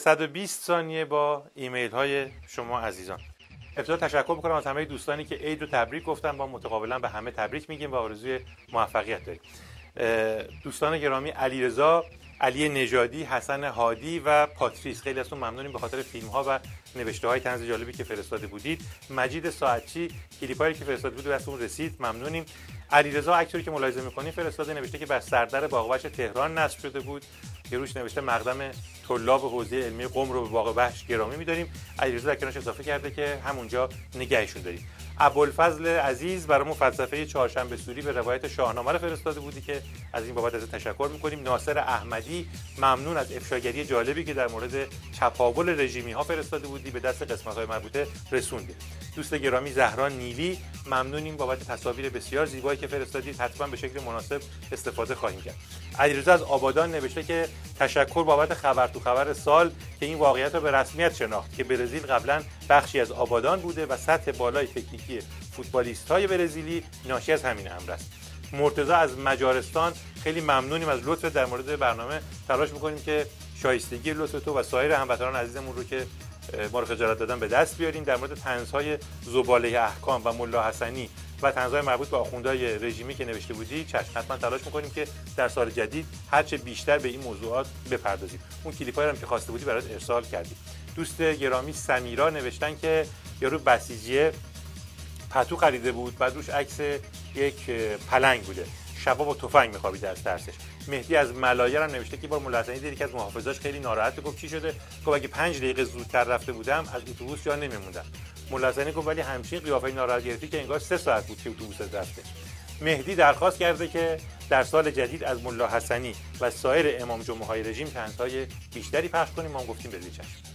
120 ثانیه با ایمیل های شما عزیزان. ابتدا تشکر میکنم از همه دوستانی که عید رو تبریک گفتن. ما متقابلا به همه تبریک میگیم و آرزوی موفقیت داریم. دوستان گرامی علیرضا، علی نژادی، حسن هادی و پاتریس، خیلی ازتون ممنونیم به خاطر فیلم ها و نوشته های طنز جالبی که فرستاده بودید. مجید ساعتچی کلیپایی که فرستاده بود دستمون رسید، ممنونیم. علیرضا عکسی که ملاحظه می‌کنید فرستاده، نوشته که بر سردر باغ وحش تهران نصب شده بود که روش نوشته مقدم طلاب حوزه علمی قم رو به باغ وحش گرامی می‌داریم. علیرضا در کنارش اضافه کرده که همونجا نگهشون داریم. ابوالفضل عزیز برامون فلسفه چهارشنبه سوری به روایت شاهنامه رو فرستاده بودی که از این بابت ازت تشکر می‌کنیم. ناصر احمدی، ممنون از افشاگری جالبی که در مورد چپاول رژیمی ها فرستاده بودی، به دست قسمت‌های مربوطه رسوندی. دوست گرامی زهران نیلی، ممنونیم بابت تصاویر بسیار زیبایی که فرستادید، حتما به شکل مناسب استفاده خواهیم کرد. علیرضا از آبادان نوشته که تشکر بابت خبر تو خبر سال که این واقعیت رو به رسمیت شناخت که برزیل قبلا بخشی از آبادان بوده و سطح بالای تکنیکی فوتبالیست‌های برزیلی ناشی از همین امر است. مرتضی از مجارستان، خیلی ممنونیم از لطف در مورد برنامه. تلاش می‌کنیم که شایستگی لطف تو و سایر هموطنان عزیزمون رو که ما رو خجالت دادن به دست بیاریم. در مورد طنزهای زباله احکام و ملا حسنی و طنزهای مربوط به آخوندهای رژیمی که نوشته بودی، چشم، حتما تلاش می‌کنیم که در سال جدید هرچه بیشتر به این موضوعات بپردازیم. اون کلیپایی هم که خواسته بودی برات ارسال کردیم. دوست گرامی سمیرا نوشتن که یارو بسیجیه پتو خریده بود، بعد روش عکس یک پلنگ بوده، شبا با تفنگ می‌خوابیده از ترسش. مهدی از ملایر هم نوشته که با ملا حسنی دید که از محافظاش خیلی ناراحت، گفت چی شده؟ گفت اگه 5 دقیقه زودتر رفته بودم از اتوبوس جا نمی‌موندم. ملا حسنی گفت ولی همچین قیافه ناراحت گرفتی که انگار 3 ساعت بود که اتوبوس رفته. مهدی درخواست کرده که در سال جدید از ملا حسنی و سایر امام جمعه‌های رژیم طنزهای بیشتری پخش کنیم. ما گفتیم به چشم.